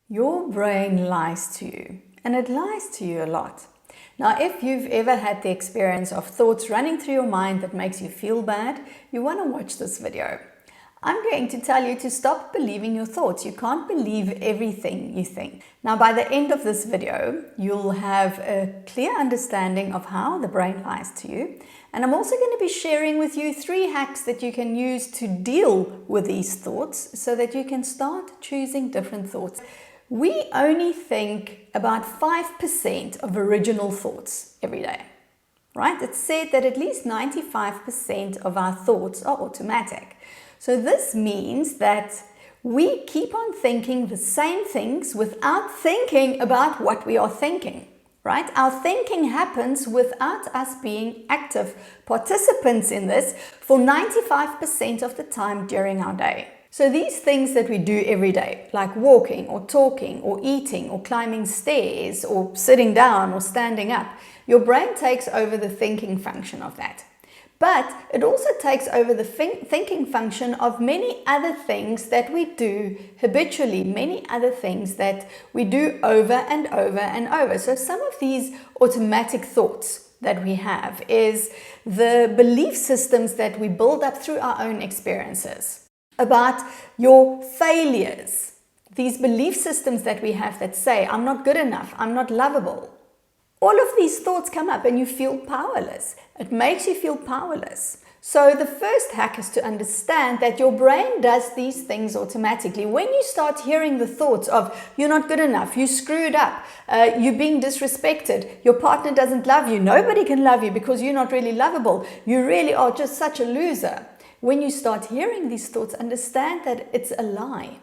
Your brain lies to you, and it lies to you a lot. Now, if you've ever had the experience of thoughts running through your mind that makes you feel bad, you want to watch this video. I'm going to tell you to stop believing your thoughts. You can't believe everything you think. Now, by the end of this video, you'll have a clear understanding of how the brain lies to you. And I'm also going to be sharing with you 3 hacks that you can use to deal with these thoughts so that you can start choosing different thoughts. We only think about 5% of original thoughts every day, right? It's said that at least 95% of our thoughts are automatic. So this means that we keep on thinking the same things without thinking about what we are thinking, right? Our thinking happens without us being active participants in this for 95% of the time during our day. So these things that we do every day, like walking or talking or eating or climbing stairs or sitting down or standing up, your brain takes over the thinking function of that. But it also takes over the thinking function of many other things that we do habitually, many other things that we do over and over and over. So some of these automatic thoughts that we have is the belief systems that we build up through our own experiences about your failures. These belief systems that we have that say, I'm not good enough, I'm not lovable. All of these thoughts come up and you feel powerless. It makes you feel powerless. So the first hack is to understand that your brain does these things automatically. When you start hearing the thoughts of you're not good enough, you screwed up, you're being disrespected, your partner doesn't love you, nobody can love you because you're not really lovable, you really are just such a loser. When you start hearing these thoughts, understand that it's a lie.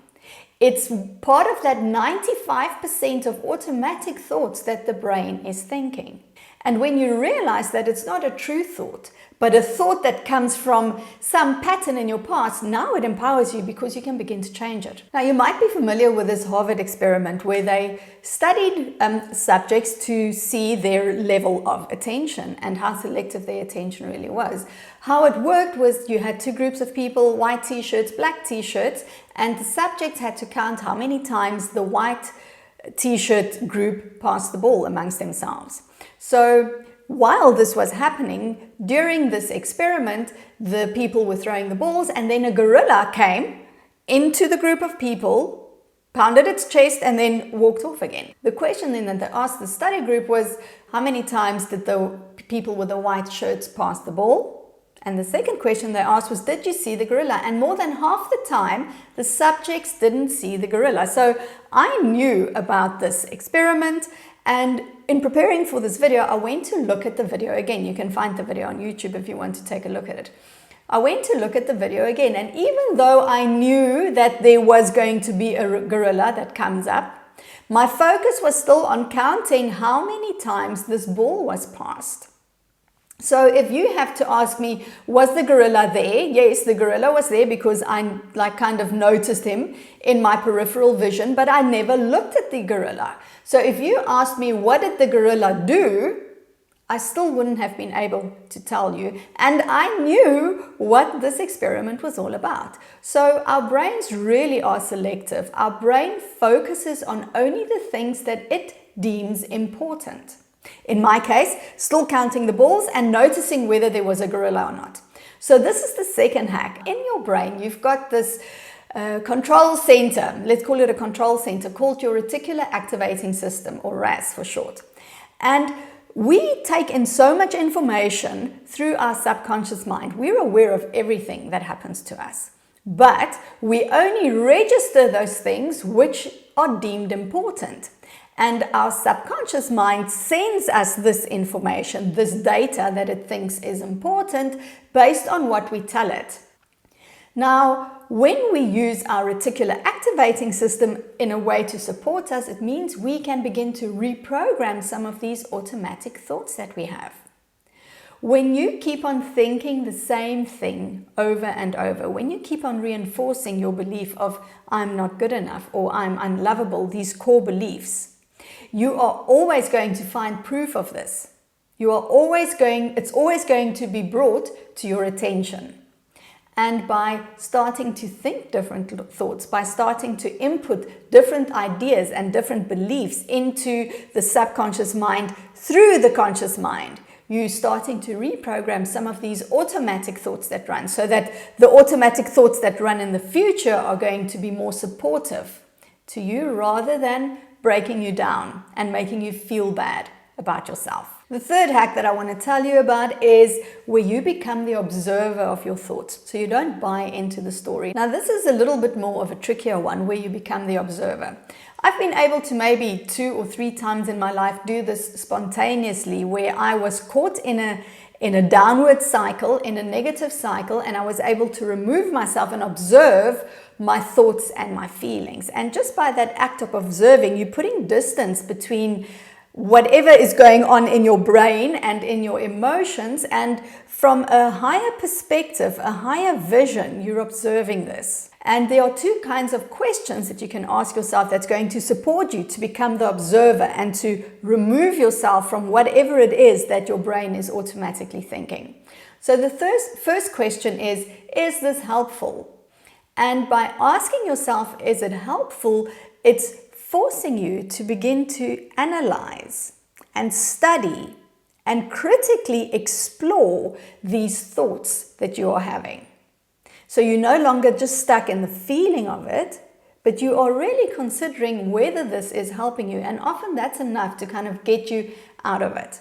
It's part of that 95% of automatic thoughts that the brain is thinking. And when you realize that it's not a true thought, but a thought that comes from some pattern in your past, now it empowers you because you can begin to change it. Now, you might be familiar with this Harvard experiment where they studied subjects to see their level of attention and how selective their attention really was. How it worked was you had 2 groups of people, white t-shirts, black t-shirts, and the subjects had to count how many times the white t-shirt group passed the ball amongst themselves. So while this was happening, during this experiment, the people were throwing the balls and then a gorilla came into the group of people, pounded its chest and then walked off again. The question then that they asked the study group was, how many times did the people with the white shirts pass the ball? And the second question they asked was, did you see the gorilla? And more than half the time, the subjects didn't see the gorilla. So I knew about this experiment, and in preparing for this video, I went to look at the video again. You can find the video on YouTube if you want to take a look at it. I went to look at the video again, and even though I knew that there was going to be a gorilla that comes up, my focus was still on counting how many times this ball was passed. So if you have to ask me, was the gorilla there? Yes, the gorilla was there because I kind of noticed him in my peripheral vision, but I never looked at the gorilla. So if you asked me, what did the gorilla do? I still wouldn't have been able to tell you. And I knew what this experiment was all about. So our brains really are selective. Our brain focuses on only the things that it deems important. In my case, still counting the balls and noticing whether there was a gorilla or not. So this is the second hack. In your brain, you've got this control center, let's call it a control center, called your reticular activating system, or RAS for short. And we take in so much information through our subconscious mind. We're aware of everything that happens to us. But we only register those things which are deemed important. And our subconscious mind sends us this information, this data that it thinks is important based on what we tell it. Now, when we use our reticular activating system in a way to support us, it means we can begin to reprogram some of these automatic thoughts that we have. When you keep on thinking the same thing over and over, when you keep on reinforcing your belief of I'm not good enough or I'm unlovable, these core beliefs, you are always going to find proof of this. It's always going to be brought to your attention. And by starting to think different thoughts, by starting to input different ideas and different beliefs into the subconscious mind through the conscious mind, you're starting to reprogram some of these automatic thoughts that run, so that the automatic thoughts that run in the future are going to be more supportive to you rather than breaking you down and making you feel bad about yourself. The third hack that I want to tell you about is where you become the observer of your thoughts, so you don't buy into the story. Now, this is a little bit more of a trickier one, where you become the observer. I've been able to maybe 2 or 3 times in my life do this spontaneously, where I was caught in a downward cycle, in a negative cycle, and I was able to remove myself and observe my thoughts and my feelings. And just by that act of observing, you're putting distance between whatever is going on in your brain and in your emotions, and from a higher perspective, a higher vision, you're observing this. And there are 2 kinds of questions that you can ask yourself that's going to support you to become the observer and to remove yourself from whatever it is that your brain is automatically thinking. So the first question is this helpful? And by asking yourself, is it helpful, it's forcing you to begin to analyze and study and critically explore these thoughts that you are having. So you're no longer just stuck in the feeling of it, but you are really considering whether this is helping you, and often that's enough to kind of get you out of it.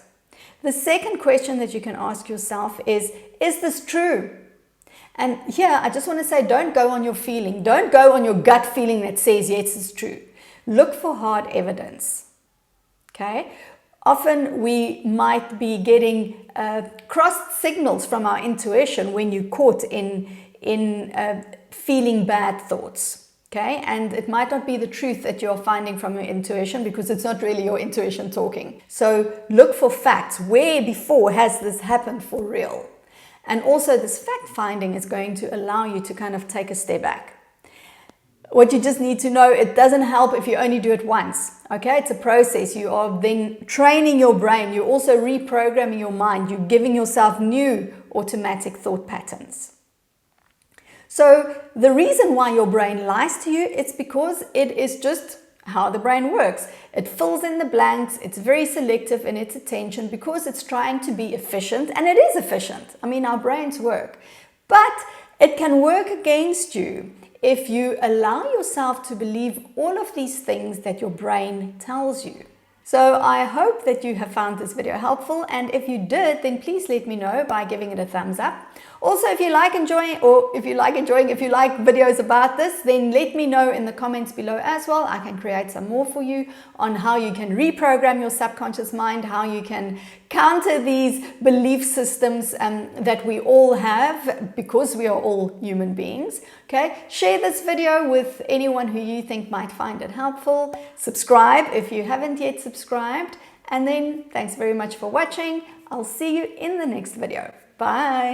The second question that you can ask yourself is this true? And here I just want to say, don't go on your feeling, don't go on your gut feeling that says yes, it's true. Look for hard evidence, okay? Often we might be getting crossed signals from our intuition when you're caught in feeling bad thoughts, okay? And it might not be the truth that you're finding from your intuition, because it's not really your intuition talking. So look for facts. Where before has this happened for real? And also this fact finding is going to allow you to kind of take a step back. What you just need to know, it doesn't help if you only do it once, okay? It's a process. You are then training your brain. You're also reprogramming your mind. You're giving yourself new automatic thought patterns. So the reason why your brain lies to you, it's because it is just how the brain works. It fills in the blanks. It's very selective in its attention because it's trying to be efficient, and it is efficient. I mean, our brains work, but it can work against you if you allow yourself to believe all of these things that your brain tells you. So I hope that you have found this video helpful, and if you did, then please let me know by giving it a thumbs up. Also, if you like videos about this, then let me know in the comments below as well. I can create some more for you on how you can reprogram your subconscious mind, how you can counter these belief systems that we all have, because we are all human beings. Okay, share this video with anyone who you think might find it helpful. Subscribe if you haven't yet subscribed, and then thanks very much for watching. I'll see you in the next video. Bye.